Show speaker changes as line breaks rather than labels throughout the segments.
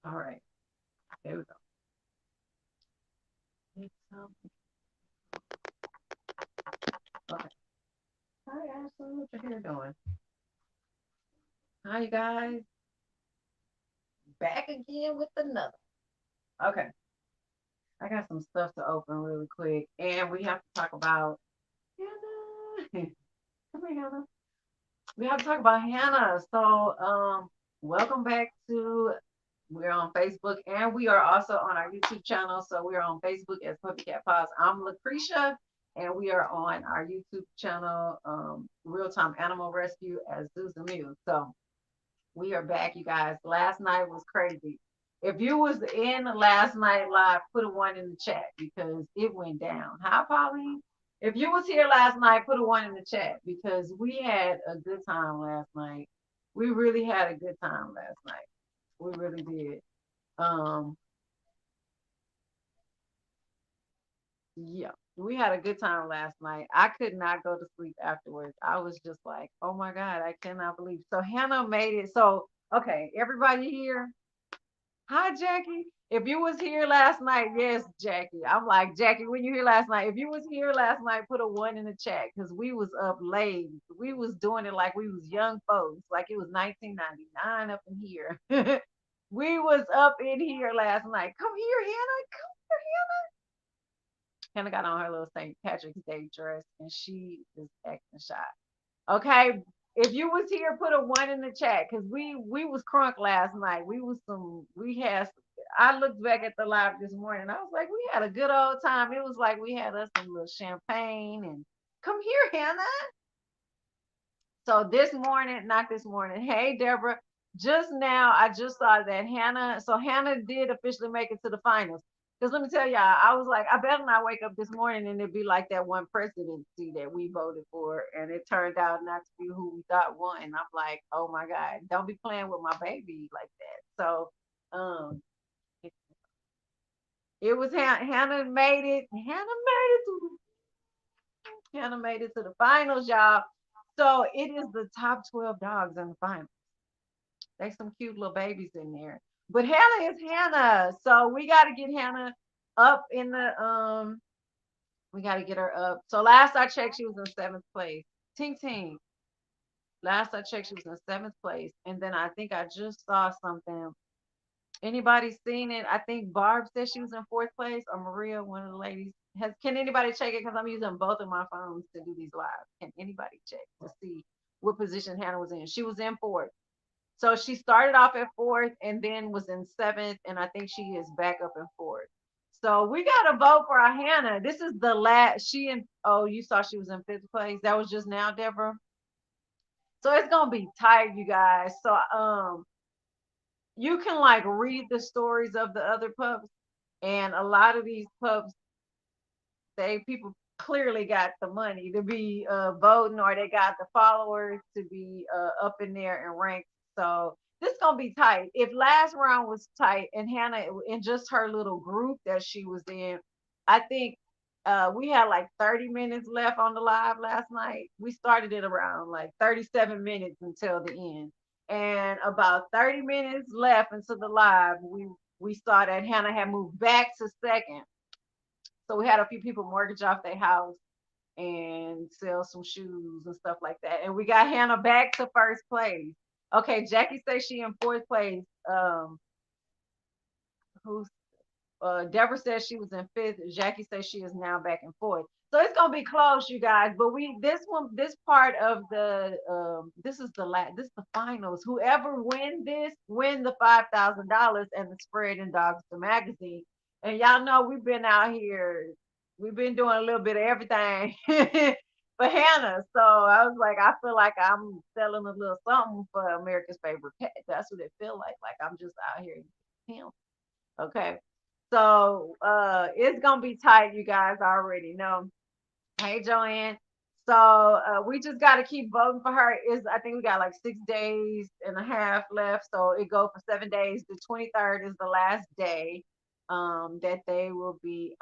All right. There we go. It's, okay. Hi, Ashley. What your hair doing? Hi, you guys. Back again with another. Okay. I got some stuff to open really quick, and we have to talk about Hannah. Come here, Hannah. We have to talk about Hannah. So, welcome back to. We're on Facebook, and we are also on our YouTube channel. So we're on Facebook as Puppy Cat Paws. I'm Lucretia, and we are on our YouTube channel, Real Time Animal Rescue as Tzus And Mews. So we are back, you guys. Last night was crazy. If you was in last night live, put a one in the chat because it went down. Hi, Pauline. If you was here last night, put a one in the chat because we had a good time last night. We really had a good time last night. We really did. Um, yeah, we had a good time last night. I could not go to sleep afterwards. I was just like, oh my God, I cannot believe. So Hannah made it. So, okay, everybody here. Hi, Jackie. If you was here last night, yes, Jackie. I'm like, Jackie, when you here last night, if you was here last night, put a one in the chat because we was up late. We was doing it like we was young folks, like it was 1999 up in here. We was up in here last night. Come here, Hannah. Come here, Hannah. Hannah got on her little St. Patrick's Day dress and she is acting shy. Okay. If you was here, put a one in the chat because we was crunk last night. We had I looked back at the live this morning. I was like, we had a good old time. It was like we had us some little champagne and come here, Hannah. So this morning, not this morning. Hey, Deborah. Just now, I just saw that Hannah. So Hannah did officially make it to the finals. Because let me tell y'all, I was like, I better not wake up this morning and it be like that one presidency that we voted for, and it turned out not to be who we thought won. I'm like, oh my God, don't be playing with my baby like that. So, it, it was Hannah made it. Hannah made it to the finals, y'all. So it is the top 12 dogs in the finals. There's some cute little babies in there. But Hannah is Hannah. So we gotta get Hannah up in the we gotta get her up. So last I checked, she was in seventh place. Ting ting. Last I checked, she was in seventh place. And then I think I just saw something. Anybody seen it? I think Barb said she was in fourth place, or Maria, one of the ladies. Can anybody check it? Because I'm using both of my phones to do these live. Can anybody check to see what position Hannah was in? She was in fourth. So she started off at fourth and then was in seventh, and I think she is back up in fourth. So we got to vote for our Hannah. This is the last. She and oh, you saw she was in fifth place. That was just now, Deborah. So it's gonna be tight, you guys. So you can like read the stories of the other pups, and a lot of these pups, they people clearly got the money to be voting, or they got the followers to be up in there and ranked. So this gonna be tight. If last round was tight and Hannah in just her little group that she was in, I think we had like 30 minutes left on the live last night. We started it around like 37 minutes until the end. And about 30 minutes left into the live, we saw that Hannah had moved back to second. So we had a few people mortgage off their house and sell some shoes and stuff like that. And we got Hannah back to first place. Okay, Jackie says she in fourth place. Who's Deborah says she was in fifth. Jackie says she is now back in fourth. So it's gonna be close, you guys. But we this part of the this is the finals. Whoever win the $5,000 and the spread in Dogs the magazine. And y'all know we've been out here, we've been doing a little bit of everything for Hannah. So I was like, I feel like I'm selling a little something for America's favorite pet. That's what it feel like. Like I'm just out here him. Okay. So it's gonna be tight, you guys already know. Hey Joanne. So we just gotta keep voting for her. Is I think we got like 6 days and a half left. So it go for 7 days. The 23rd is the last day that they will be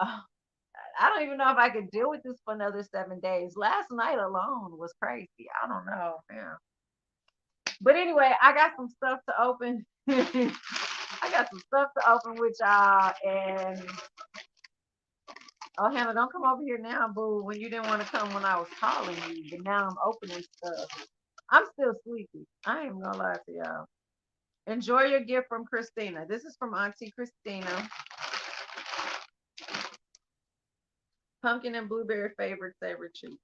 I don't even know if I could deal with this for another 7 days. Last night alone was crazy. I don't know, man. But anyway, I got some stuff to open. I I got some stuff to open with y'all. And oh, Hannah, don't come over here now, boo. When you didn't want to come when I was calling you, but now I'm opening stuff. I'm still sleepy. I ain't gonna lie to y'all. Enjoy your gift from Christina. This is from Auntie Christina. Pumpkin and blueberry favorite treat.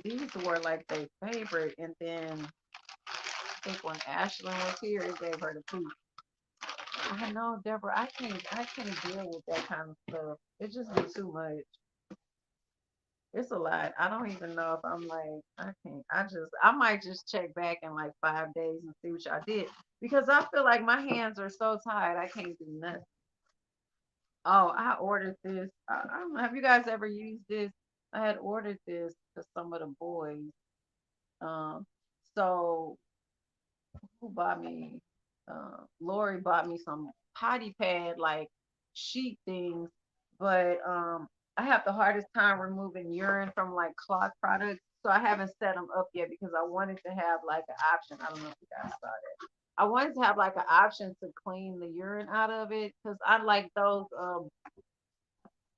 These were like their favorite, and then I think when Ashlyn was here, it gave her the food. I know, Deborah. I can't deal with that kind of stuff. It just be too much. It's a lot. I don't even know if I'm like I can't. I might just check back in like 5 days and see what y'all did because I feel like my hands are so tired. I can't do nothing. Oh, I ordered this. I don't know. Have you guys ever used this? I had ordered this to some of the boys. Um, so who bought me? Lori bought me some potty pad like sheet things, but I have the hardest time removing urine from like cloth products, so I haven't set them up yet because I wanted to have like an option. I don't know if you guys saw that. I wanted to have like an option to clean the urine out of it because I like those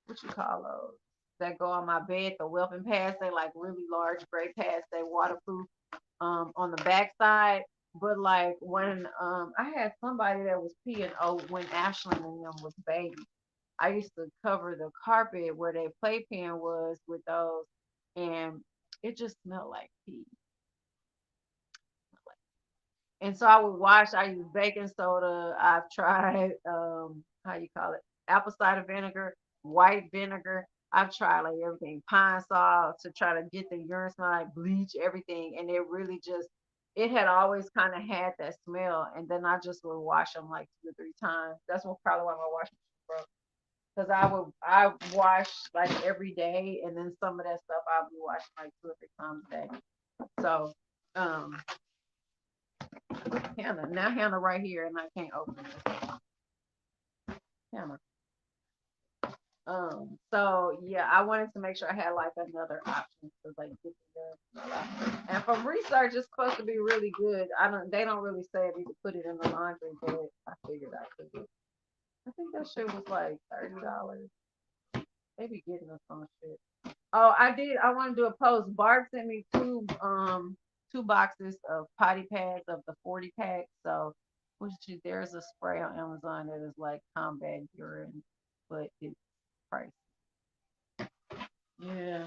what you call those that go on my bed, the whelping pads. They like really large gray pads. They waterproof on the backside. But like when I had somebody that was peeing when Ashlyn and them was baby, I used to cover the carpet where their playpen was with those, and it just smelled like pee. And so I would wash. I use baking soda. I've tried how you call it, apple cider vinegar, white vinegar. I've tried like everything, pine salt to try to get the urine smell, like bleach, everything, and it really just it had always kind of had that smell. And then I just would wash them like 2 or 3 times. That's what probably why my washing machine broke. Because I wash like every day, and then some of that stuff I'll be washing like 2 or 3 times a day. So um Hannah. Now Hannah right here and I can't open it. Hannah. So yeah, I wanted to make sure I had like another option to like get the and from research it's supposed to be really good. They don't really say if you can put it in the laundry, but I figured I could. I think that shit was like $30. They be getting us on shit. Oh, I did. I want to do a post. Barb sent me two boxes of potty pads of the 40 pack. So there's a spray on Amazon that is like combat urine, but it's pricey. Yeah,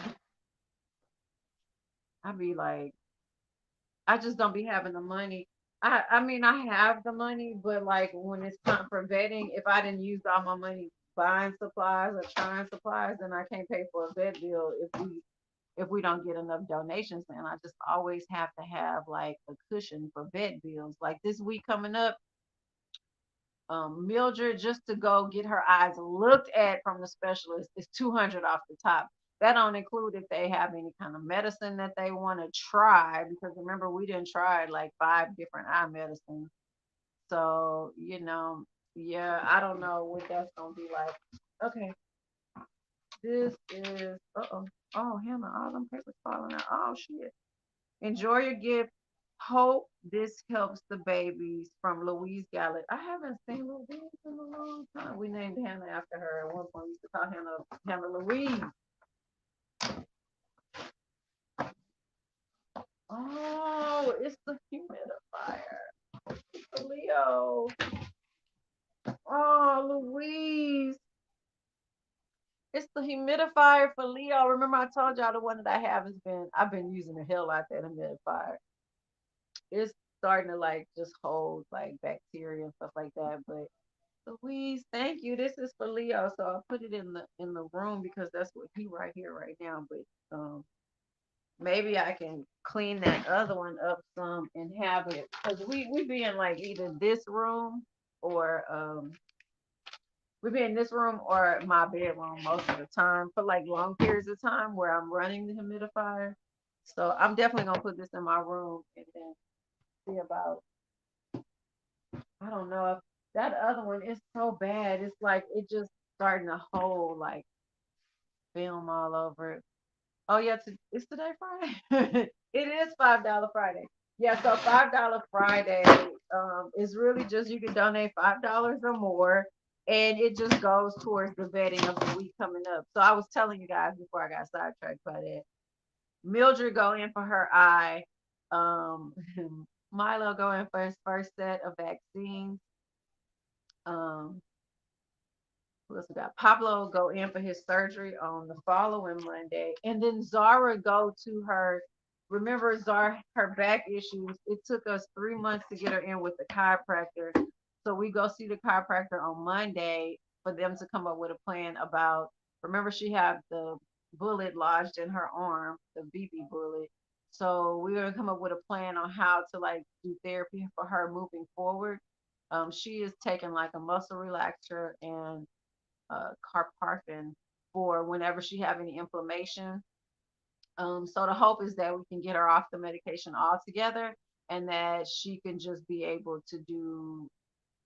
I be like, I just don't be having the money. I mean, I have the money, but like when it's time for vetting, if I didn't use all my money buying supplies or trying supplies, then I can't pay for a vet bill if we don't get enough donations. And I just always have to have like a cushion for vet bills. Like this week coming up, Mildred just to go get her eyes looked at from the specialist is 200 off the top. That don't include if they have any kind of medicine that they want to try, because remember we didn't try like 5 different eye medicines. So yeah, I don't know what that's gonna be like. Okay, this is oh Hannah, all them papers falling out. Oh shit. Enjoy your gift. Hope this helps the babies from Louise Gallet. I haven't seen Louise in a long time. We named Hannah after her. At one point, we used to call Hannah Louise. Oh, it's the humidifier. Leo. Oh, Louise. It's the humidifier for Leo. Remember, I told y'all the one that I have I've been using the hell out that humidifier. It's starting to like just hold like bacteria and stuff like that. But Louise, thank you. This is for Leo, so I'll put it in the room because that's what he right here right now. But maybe I can clean that other one up some and have it because we be in like either this room or we be in this room or my bedroom most of the time for like long periods of time where I'm running the humidifier. So I'm definitely gonna put this in my room and then see about. I don't know if that other one is so bad. It's like it just starting to hold like film all over it. Oh yeah, it's today Friday. It is $5 Friday. Yeah, so $5 Friday is really just you can donate $5 or more, and it just goes towards the vetting of the week coming up. So I was telling you guys before I got sidetracked by that. Mildred go in for her eye. Um, Milo go in for his first set of vaccines. Um, who else we got? Pablo go in for his surgery on the following Monday, and then Zara go to her. Remember Zara, her back issues. It took us 3 months to get her in with the chiropractor. So we go see the chiropractor on Monday for them to come up with a plan about. Remember, she had the bullet lodged in her arm, the BB bullet. So we're gonna come up with a plan on how to like do therapy for her moving forward. She is taking like a muscle relaxer and carparthen for whenever she have any inflammation. So the hope is that we can get her off the medication altogether and that she can just be able to do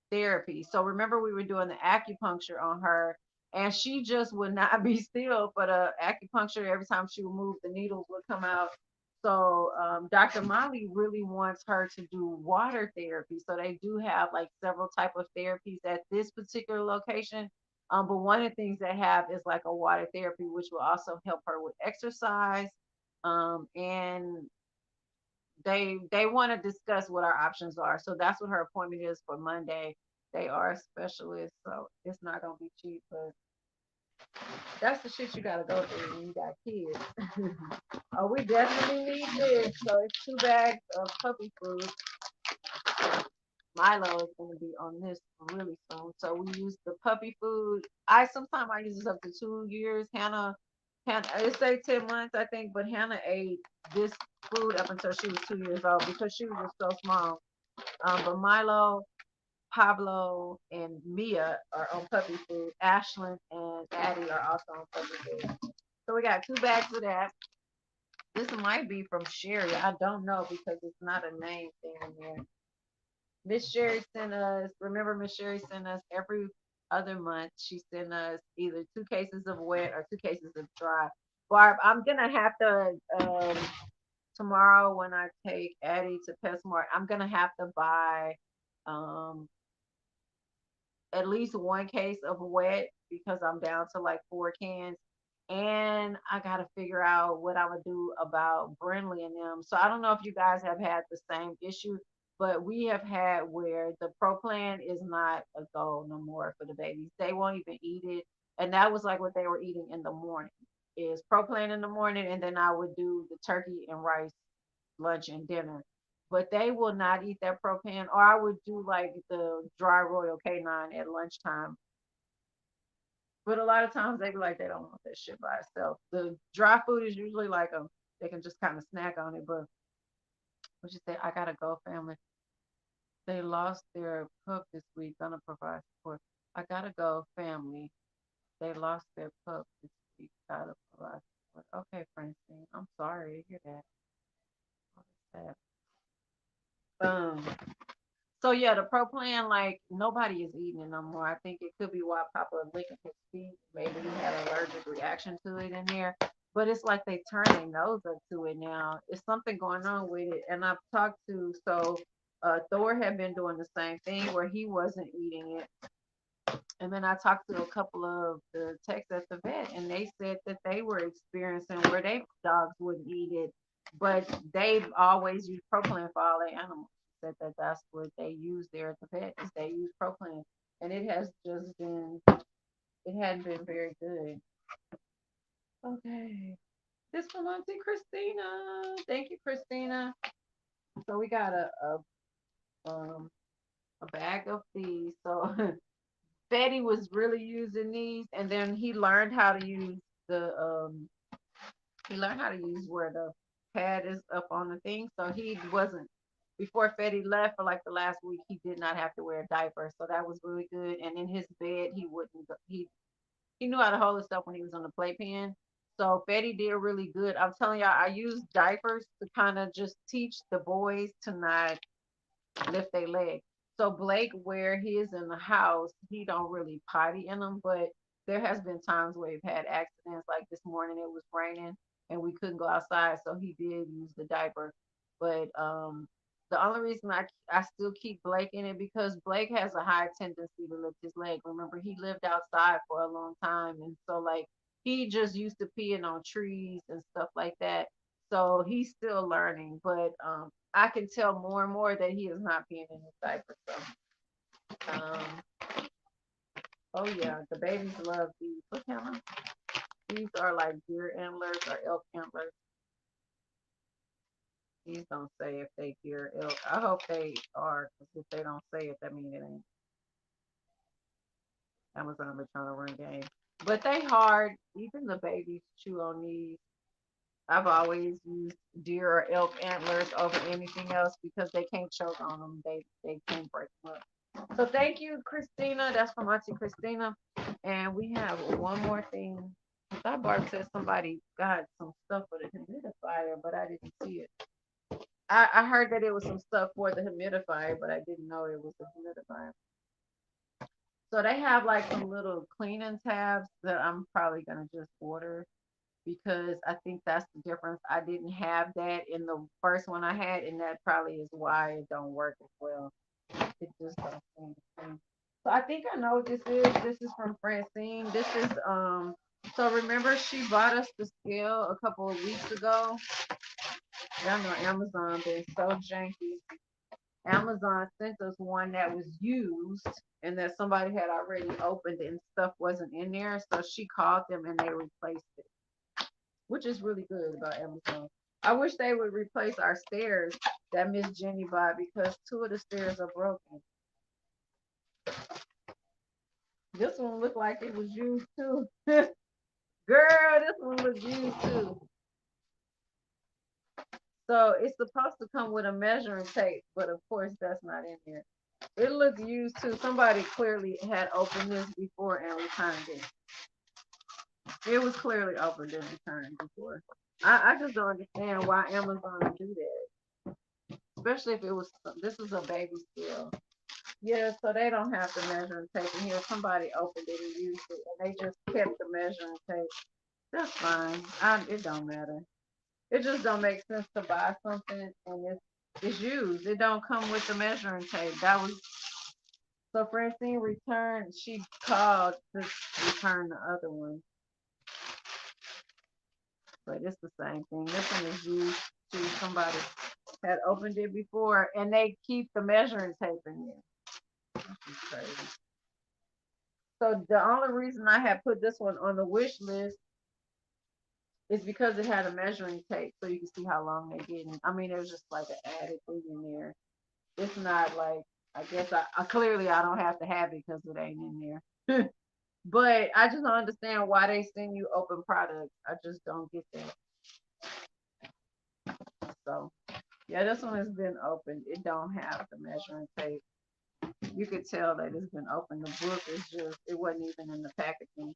therapy. So remember we were doing the acupuncture on her and she just would not be still for the acupuncture. Every time she would move, the needles would come out. So Dr. Molly really wants her to do water therapy. So they do have like several type of therapies at this particular location. But one of the things they have is like a water therapy, which will also help her with exercise. And they want to discuss what our options are. So that's what her appointment is for Monday. They are a specialist, so it's not gonna be cheap, but that's the shit you gotta go through when you got kids. Oh, we definitely need this. So it's 2 bags of puppy food. Milo is gonna be on this really soon. So we use the puppy food. I use this up to 2 years. Hannah, it say 10 months, I think, but Hannah ate this food up until she was 2 years old because she was just so small. But Milo, Pablo, and Mia are on puppy food. Ashlyn and Addie are also on puppy food. So we got 2 bags of that. This might be from Sherry. I don't know because it's not a name thing in there. Miss Sherry sent us, remember Miss Sherry sent us every other month. She sent us either 2 cases of wet or 2 cases of dry. Barb, I'm gonna have to tomorrow when I take Addie to PetSmart, I'm gonna have to buy um at least 1 case of wet because I'm down to like 4 cans. And I gotta figure out what I'm gonna do about Brinley and them. So I don't know if you guys have had the same issue, but we have had where the Pro Plan is not a go no more for the babies. They won't even eat it. And that was like what they were eating in the morning is Pro Plan in the morning, and then I would do the turkey and rice lunch and dinner. But they will not eat that propane, or I would do like the dry royal canine at lunchtime. But a lot of times they be like they don't want that shit by itself. The dry food is usually like they can just kind of snack on it. But what you say? I gotta go, family. They lost their pup this week. Gonna provide support. I gotta go, family. They lost their pup this week. Gotta provide support. Okay, Francine. I'm sorry to hear that. What is that? So yeah, the pro plan, like nobody is eating it no more. I think it could be why Papa is licking his feet. Maybe he had an allergic reaction to it in there. But it's like they turn their nose up to it now. It's something going on with it. And I've talked to Thor had been doing the same thing where he wasn't eating it. And then I talked to a couple of the techs at the vet, and they said that they were experiencing where their dogs wouldn't eat it, but they've always used propylene for all their animals. Said that that's what they use there at the vet is they use propylene, and it hadn't been very good. Okay, this from Auntie Christina. Thank you, Christina. So we got a bag of these. So Betty was really using these, and then the he learned how to use where the pad is up on the thing. So he wasn't before Fetty left for like the last week. He did not have to wear a diaper, so that was really good. And in his bed, he wouldn't. He knew how to hold himself when he was on the playpen. So Fetty did really good. I'm telling y'all, I use diapers to kind of just teach the boys to not lift their leg. So Blake, where he is in the house, he don't really potty in them, but there has been times where we've had accidents. Like this morning, it was raining and we couldn't go outside, so he did use the diaper. But The only reason I still keep Blake in it because Blake has a high tendency to lift his leg. Remember, he lived outside for a long time, and so like he just used to peeing on trees and stuff like that. So he's still learning, but I can tell more and more that he is not peeing in his diaper. So um, oh yeah, the babies love these. Look at them. These are like deer antlers or elk antlers. These don't say if they deer elk. I hope they are, because if they don't say it, that means it ain't. Amazon been trying to run game. But they hard. Even the babies chew on these. I've always used deer or elk antlers over anything else because they can't choke on them. They can't break them up. So thank you, Christina. That's from Auntie Christina. And we have one more thing. I thought Barb said somebody got some stuff for the humidifier, but I didn't see it. I heard that it was some stuff for the humidifier, but I didn't know it was a humidifier. So they have like some little cleaning tabs that I'm probably gonna just order because I think that's the difference. I didn't have that in the first one I had, and that probably is why it don't work as well. It just don't seem the same. So I think I know what this is. This is from Francine. This is so remember she bought us the scale a couple of weeks ago. Y'all know Amazon been so janky. Amazon sent us one that was used and that somebody had already opened and stuff wasn't in there. So she called them and they replaced it, which is really good about Amazon. I wish they would replace our stairs that Miss Jenny bought because two of the stairs are broken. This one looked like it was used too. Girl, this one was used too. So it's supposed to come with a measuring tape, but of course that's not in there. It looks used too. Somebody clearly had opened this before and returned it. It was clearly opened and returned before. I just don't understand why Amazon would do that, especially if it was this is a baby still. Yeah, so they don't have the measuring tape in here. Somebody opened it and used it, and they just kept the measuring tape. That's fine. It don't matter. It just don't make sense to buy something and it's used. It don't come with the measuring tape. That was so Francine returned. She called to return the other one, but it's the same thing. This one is used to somebody had opened it before, and they keep the measuring tape in there. This is crazy. So the only reason I had put this one on the wish list is because it had a measuring tape, so you can see how long they're getting. I mean, it was just like an added thing in there. It's not like I guess I clearly I don't have to have it because it ain't in there. But I just don't understand why they send you open products. I just don't get that. So yeah, this one has been opened. It don't have the measuring tape. You could tell that it's been opened. The book is just it wasn't even in the packaging.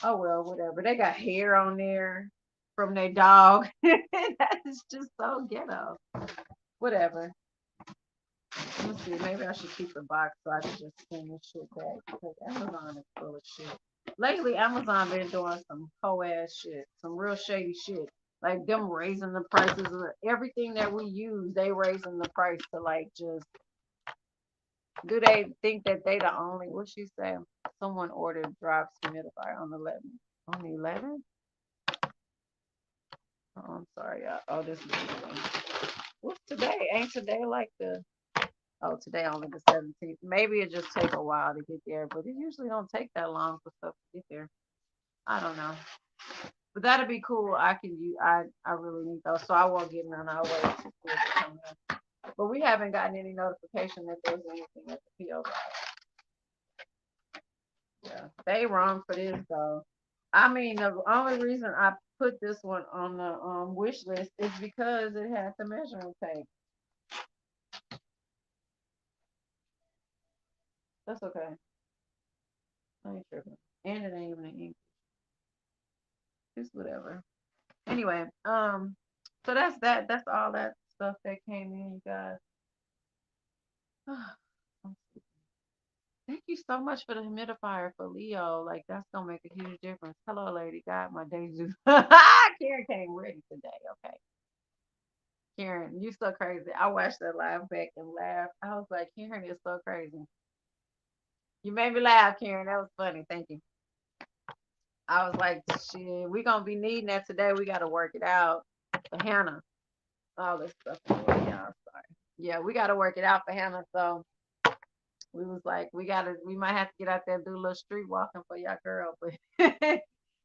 Oh well, whatever. They got hair on there from their dog. That is just so ghetto. Whatever. Let me see. Maybe I should keep the box so I can just send this shit back because Amazon is full of shit. Lately, Amazon been doing some hoe ass shit, some real shady shit. Like them raising the prices of everything that we use, they raising the price to like just. Do they think that they the only? What she said? Someone ordered drops humidifier on the 11th. On the 11th? Oh, I'm sorry. Oh, this is what's today? Ain't today like the Oh, today only the 17th. Maybe it just take a while to get there, but it usually don't take that long for stuff to get there. I don't know. But that'd be cool. I can use I really need those. So I won't get none. I'll wait to see if it comes in. But we haven't gotten any notification that there's anything at the PO box. Yeah. They wrong for this though. I mean the only reason I put this one on the wish list is because it had the measuring tape. That's okay. I ain't tripping. And it ain't even in ink. It's whatever. Anyway, so that's that. That's all that stuff that came in, you guys. Thank you so much for the humidifier for Leo. Like that's gonna make a huge difference. Hello, lady. Got my day juice. Karen came ready today. Okay. Karen, you so crazy. I watched that live back and laughed. I was like, Karen is so crazy. You made me laugh, Karen. That was funny. Thank you. I was like, shit, we gonna be needing that today. We gotta work it out for Hannah. All this stuff. Yeah, sorry. Yeah, we gotta work it out for Hannah. So we was like, we might have to get out there and do a little street walking for y'all girl. But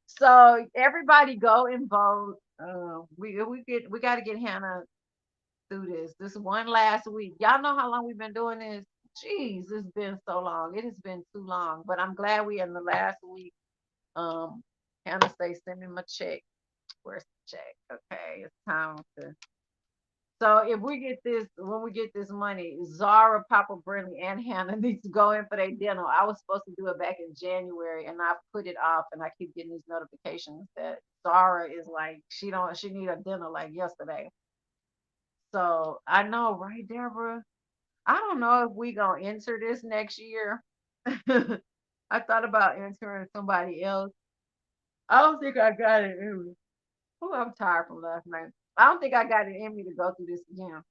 so everybody go and vote. We gotta get Hannah through this. This one last week. Y'all know how long we've been doing this? Jeez, it's been so long. It has been too long. But I'm glad we in the last week. Um, Hannah say, send me my check. Where's the check? Okay, it's time to. So if we get this, when we get this money, Zara, Papa Brinley, and Hannah needs to go in for their dinner. I was supposed to do it back in January, and I put it off, and I keep getting these notifications that Zara is like she need a dinner like yesterday. So I know, right, Deborah? I don't know if we gonna enter this next year. I thought about entering somebody else. I don't think I got it in me. Oh, I'm tired from last night. I don't think I got it in me to go through this again.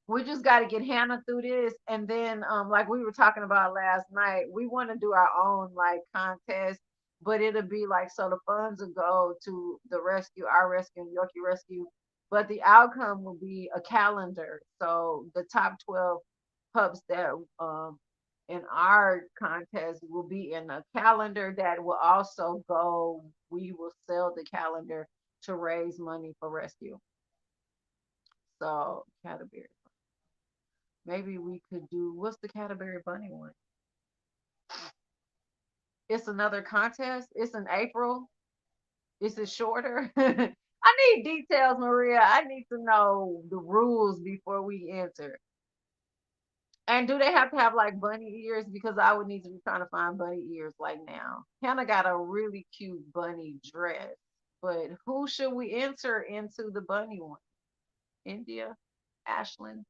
We just got to get Hannah through this, and then, like we were talking about last night, we want to do our own like contest, but it'll be like so the funds will go to the rescue, our rescue, and Yorkie Rescue, but the outcome will be a calendar. So the top 12 pups that in our contest will be in a calendar that will also go. We will sell the calendar to raise money for rescue. So category. Maybe we could do what's the Canterbury Bunny one? It's another contest. It's in April. Is it shorter? I need details, Maria. I need to know the rules before we enter. And do they have to have like bunny ears? Because I would need to be trying to find bunny ears like now. Hannah got a really cute bunny dress. But who should we enter into the bunny one? India? Ashlyn?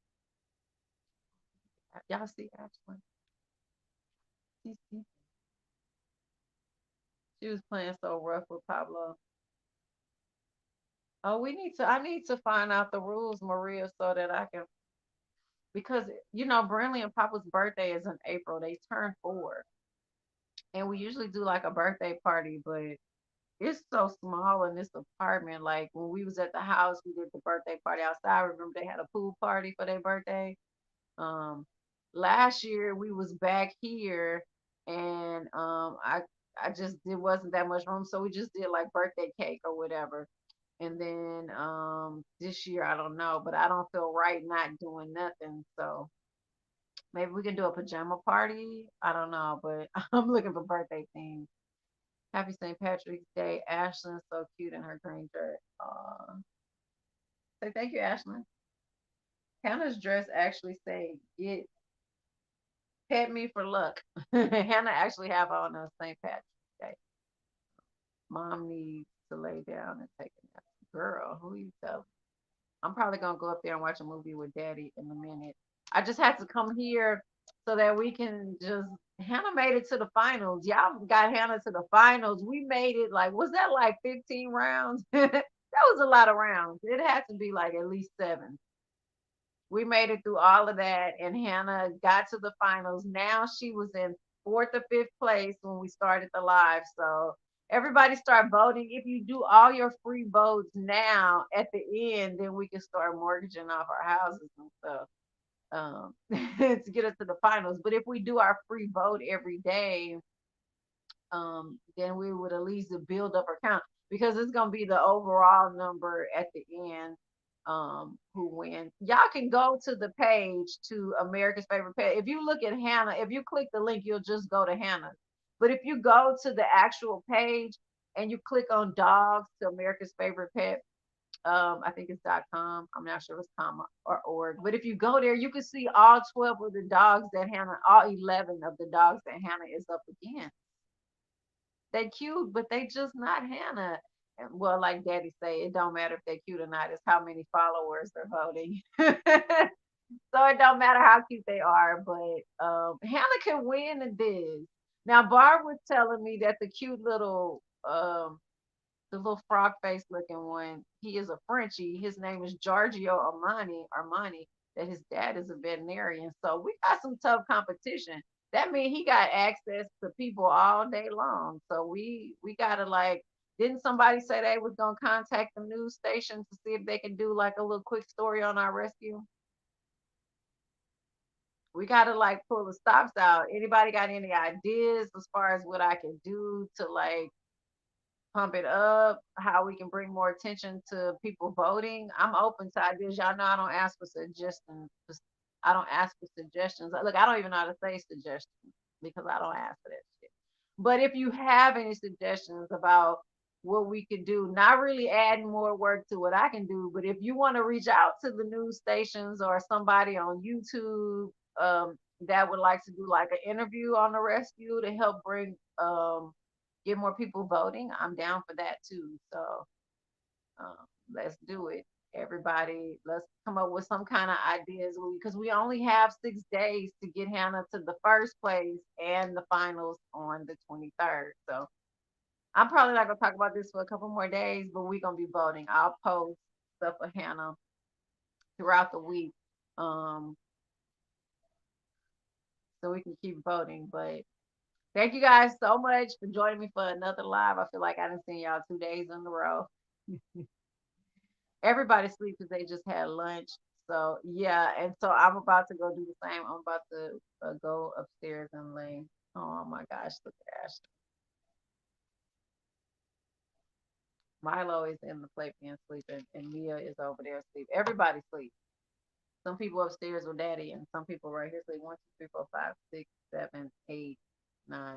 Y'all see Ashlyn? She was playing so rough with Pablo. Oh, I need to find out the rules, Maria, so that I can, because Brinley and Papa's birthday is in April. They turn 4. And we usually do like a birthday party, but it's so small in this apartment. Like when we was at the house, we did the birthday party outside. Remember they had a pool party for their birthday. Um, Last year we was back here, and I just there wasn't that much room, so we just did like birthday cake or whatever. And then this year I don't know, but I don't feel right not doing nothing. So maybe we can do a pajama party. I don't know, but I'm looking for birthday themes. Happy St. Patrick's Day. Ashlyn's so cute in her green dress. Say thank you, Ashlyn. Hannah's dress actually say get pet me for luck. Hannah actually have on a St. Patrick's Day. Mom needs to lay down and take a nap. Girl, who you tell? I'm probably gonna go up there and watch a movie with Daddy in a minute. I just had to come here so that we can just. Hannah made it to the finals. Y'all got Hannah to the finals. We made it like was that like 15 rounds? That was a lot of rounds. It had to be like at least 7. We made it through all of that, and Hannah got to the finals. Now she was in 4th or 5th place when we started the live. So everybody start voting. If you do all your free votes now at the end, then we can start mortgaging off our houses and stuff to get us to the finals. But if we do our free vote every day, then we would at least build up our count because it's gonna be the overall number at the end who wins. Y'all can go to the page to America's Favorite Pet. If you look at Hannah, if you click the link, you'll just go to Hannah. But if you go to the actual page and you click on dogs to America's Favorite Pet, I think it's .com. I'm not sure if it's com or org. But if you go there, you can see all 12 of the dogs that Hannah, all 11 of the dogs that Hannah is up against. They cute, but they just not Hannah. Well, like Daddy say, it don't matter if they're cute or not. It's how many followers they're voting. So it don't matter how cute they are. But Hannah can win in this. Now Barb was telling me that the cute little the little frog face looking one. He is a Frenchie. His name is Giorgio Armani. That his dad is a veterinarian. So we got some tough competition. That means he got access to people all day long. So we gotta like. Didn't somebody say they was gonna contact the news station to see if they can do like a little quick story on our rescue? We gotta like pull the stops out. Anybody got any ideas as far as what I can do to like pump it up, how we can bring more attention to people voting? I'm open to ideas. Y'all know I don't ask for suggestions. I don't ask for suggestions. Look, I don't even know how to say suggestions because I don't ask for that shit. But if you have any suggestions about what we could do, not really adding more work to what I can do, but if you want to reach out to the news stations or somebody on YouTube that would like to do like an interview on the rescue to help bring get more people voting, I'm down for that too. So um, let's do it. Everybody, let's come up with some kind of ideas because we only have 6 days to get Hannah to the first place and the finals on the 23rd. So I'm probably not gonna talk about this for a couple more days, but we're gonna be voting. I'll post stuff for Hannah throughout the week, um, so we can keep voting. But thank you guys so much for joining me for another live. I feel like I didn't see y'all 2 days in a row. Everybody sleeps because they just had lunch. So yeah, and so I'm about to go do the same. I'm about to go upstairs and lay. Oh my gosh, look at Ash. Milo is in the playpen sleeping, and Mia is over there asleep. Everybody sleeps. Some people upstairs with daddy, and some people right here sleep. 1, 2, 3, 4, 5, 6, 7, 8, 9.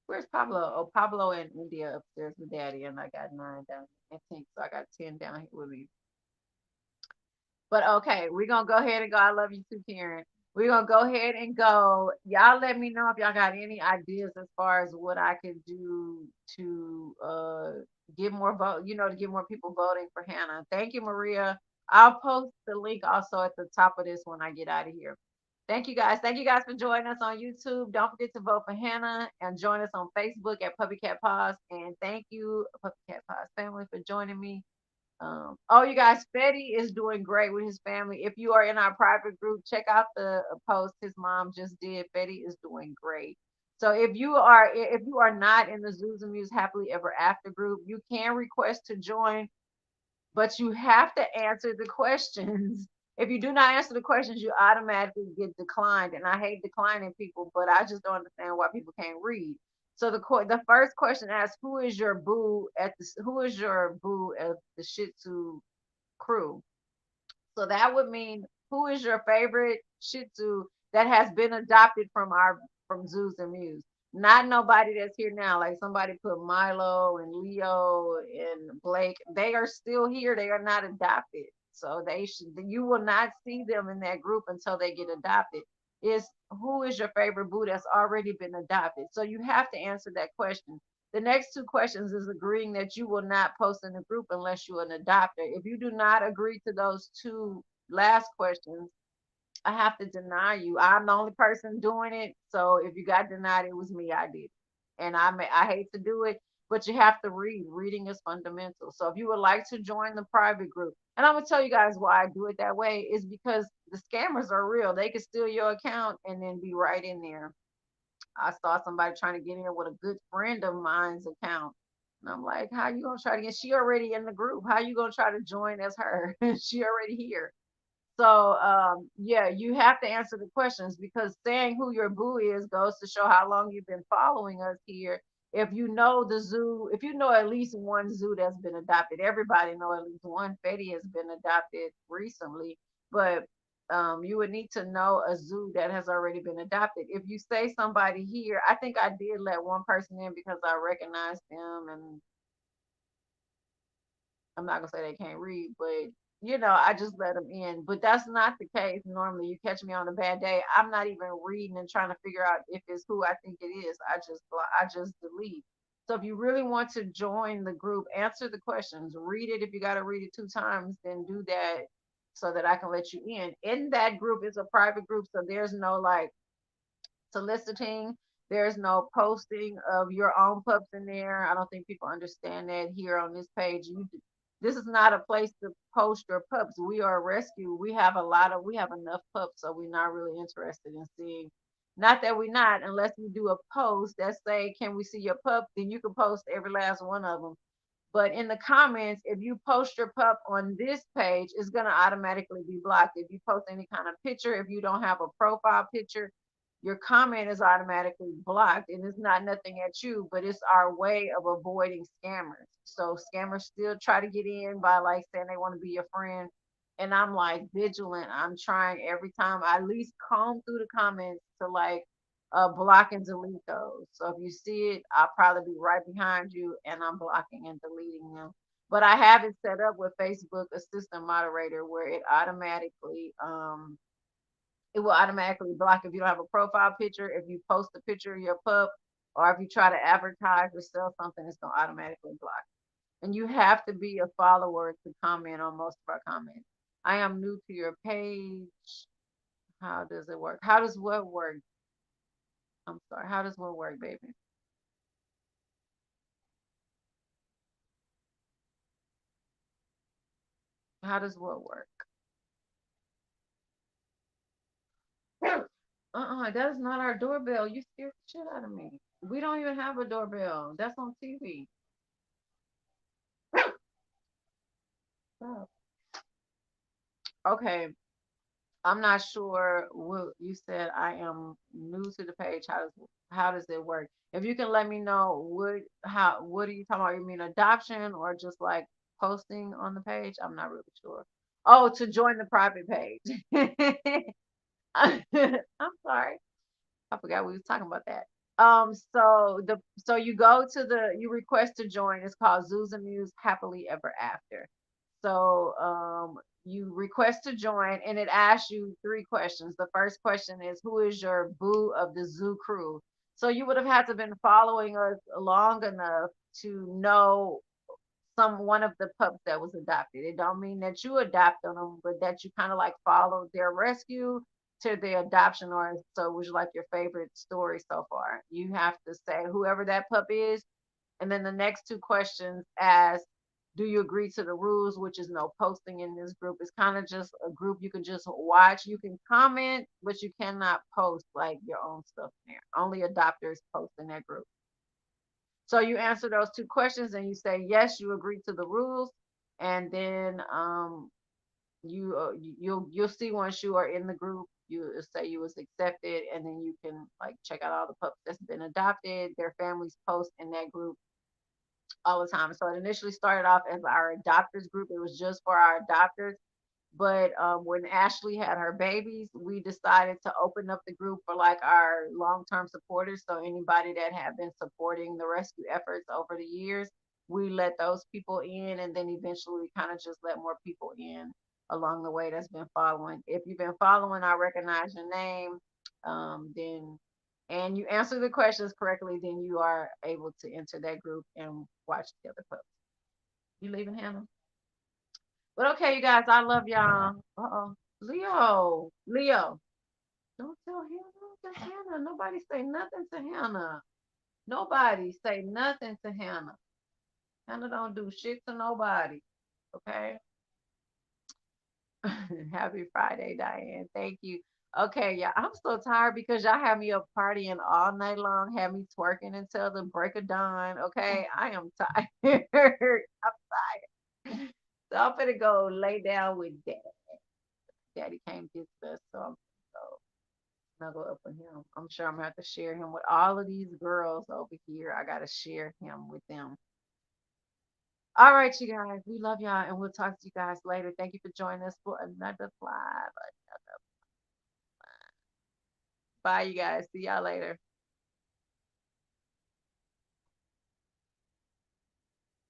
Where's Pablo? Oh, Pablo in India upstairs with daddy, and I got 9 down and 10. So I got 10 down here with me. But okay, we're gonna go ahead and go. I love you too, Karen. We're gonna go ahead and go. Y'all let me know if y'all got any ideas as far as what I could do to get more vote, to get more people voting for Hannah. Thank you, Maria. I'll post the link also at the top of this when I get out of here. Thank you guys. Thank you guys for joining us on YouTube. Don't forget to vote for Hannah and join us on Facebook at Puppy Cat Paws. And thank you, Puppy Cat Paws family, for joining me. Oh, you guys, Fetty is doing great with his family. If you are in our private group, check out the post his mom just did. Fetty is doing great. So if you are not in the Zoos and Mews Happily Ever After group, you can request to join, but you have to answer the questions. If you do not answer the questions, you automatically get declined. And I hate declining people, but I just don't understand why people can't read. So the first question asks, who is your boo at the Shih Tzu crew? So that would mean, who is your favorite Shih Tzu that has been adopted from Zoos and Mews? Not nobody that's here now. Like somebody put Milo and Leo and Blake. They are still here. They are not adopted. So you will not see them in that group until they get adopted. Is Who is your favorite boo that's already been adopted? So you have to answer that question. The next two questions is agreeing that you will not post in the group unless you're an adopter. If you do not agree to those two last questions, I have to deny you. I'm the only person doing it. So if you got denied, it was me. I did. And I hate to do it, but you have to read. Reading is fundamental. So if you would like to join the private group, and I'm gonna tell you guys why I do it that way, is because the scammers are real. They can steal your account and then be right in there. I saw somebody trying to get in with a good friend of mine's account. And I'm like, how you gonna try to get? She already in the group. How you gonna try to join as her? She already here. So yeah, you have to answer the questions, because saying who your boo is goes to show how long you've been following us here. If you know the zoo, if you know at least one zoo that's been adopted, everybody know at least one Fetty has been adopted recently. But you would need to know a zoo that has already been adopted. If you say somebody here, I think I did let one person in because I recognized them, and I'm not gonna say they can't read, but I just let them in. But that's not the case. Normally, you catch me on a bad day, I'm not even reading and trying to figure out if it's who I think it is. I just delete. So if you really want to join the group, answer the questions, read it. If you got to read it 2 times, then do that so that I can let you in. In that group is a private group, so there's no like soliciting. There's no posting of your own pups in there. I don't think people understand that here on this page. This is not a place to post your pups. We are a rescue. We have enough pups, so we're not really interested in seeing. Not that we're not, unless we do a post that say, "Can we see your pup?" Then you can post every last one of them. But in the comments, if you post your pup on this page, it's going to automatically be blocked. If you post any kind of picture, if you don't have a profile picture, your comment is automatically blocked. And it's not nothing at you, but it's our way of avoiding scammers. So scammers still try to get in by like saying they want to be your friend. And I'm like vigilant. I'm trying every time I at least comb through the comments to like block and delete those. So if you see it, I'll probably be right behind you and I'm blocking and deleting them. But I have it set up with Facebook Assistant Moderator where it will automatically block if you don't have a profile picture, if you post a picture of your pup, or if you try to advertise or sell something, it's gonna automatically block. And you have to be a follower to comment on most of our comments. I am new to your page. How does it work? How does what work? I'm sorry. How does what work, baby? How does what work? That is not our doorbell. You scared the shit out of me. We don't even have a doorbell. That's on TV. Oh. Okay. I'm not sure what you said. I am new to the page. How does it work? If you can let me know what are you talking about? You mean adoption or just like posting on the page? I'm not really sure. Oh, to join the private page. I'm sorry. I forgot we was talking about that. So you request to join. It's called Tzus And Mews Happily Ever After. So you request to join, and it asks you three questions. The first question is, who is your boo of the zoo crew? So you would have had to been following us long enough to know one of the pups that was adopted. It don't mean that you adopted them, but that you kind of like followed their rescue to the adoption, or so it was like your favorite story so far. You have to say whoever that pup is, and then the next two questions ask, do you agree to the rules, which is no posting in this group. It's kind of just a group you can just watch. You can comment, but you cannot post like your own stuff in there. Only adopters post in that group. So you answer those two questions and you say yes, you agree to the rules, and then you'll see once you are in the group, you say you was accepted, and then you can like check out all the pups that's been adopted. Their families post in that group all the time. So it initially started off as our adopters group. It was just for our adopters. But when Ashley had her babies, we decided to open up the group for like our long-term supporters. So anybody that had been supporting the rescue efforts over the years, we let those people in, and then eventually we kind of just let more people in along the way that's been following. If you've been following, I recognize your name. Then and you answer the questions correctly, then you are able to enter that group and watch the other pups. You leaving, Hannah? But okay, you guys, I love y'all. Uh-oh. Leo. Don't tell Hannah to Hannah. Nobody say nothing to Hannah. Nobody say nothing to Hannah. Hannah don't do shit to nobody. Okay. Happy Friday, Diane. Thank you. Okay, yeah, I'm so tired because y'all have me up partying all night long, have me twerking until the break of dawn. Okay, I am tired. I'm tired. So I'm gonna go lay down with Dad. Daddy came visit us, so I'm gonna go snuggle up with him. I'm sure I'm gonna have to share him with all of these girls over here. I gotta share him with them. All right, you guys, we love y'all, and we'll talk to you guys later. Thank you for joining us for another live. Bye, you guys. See y'all later.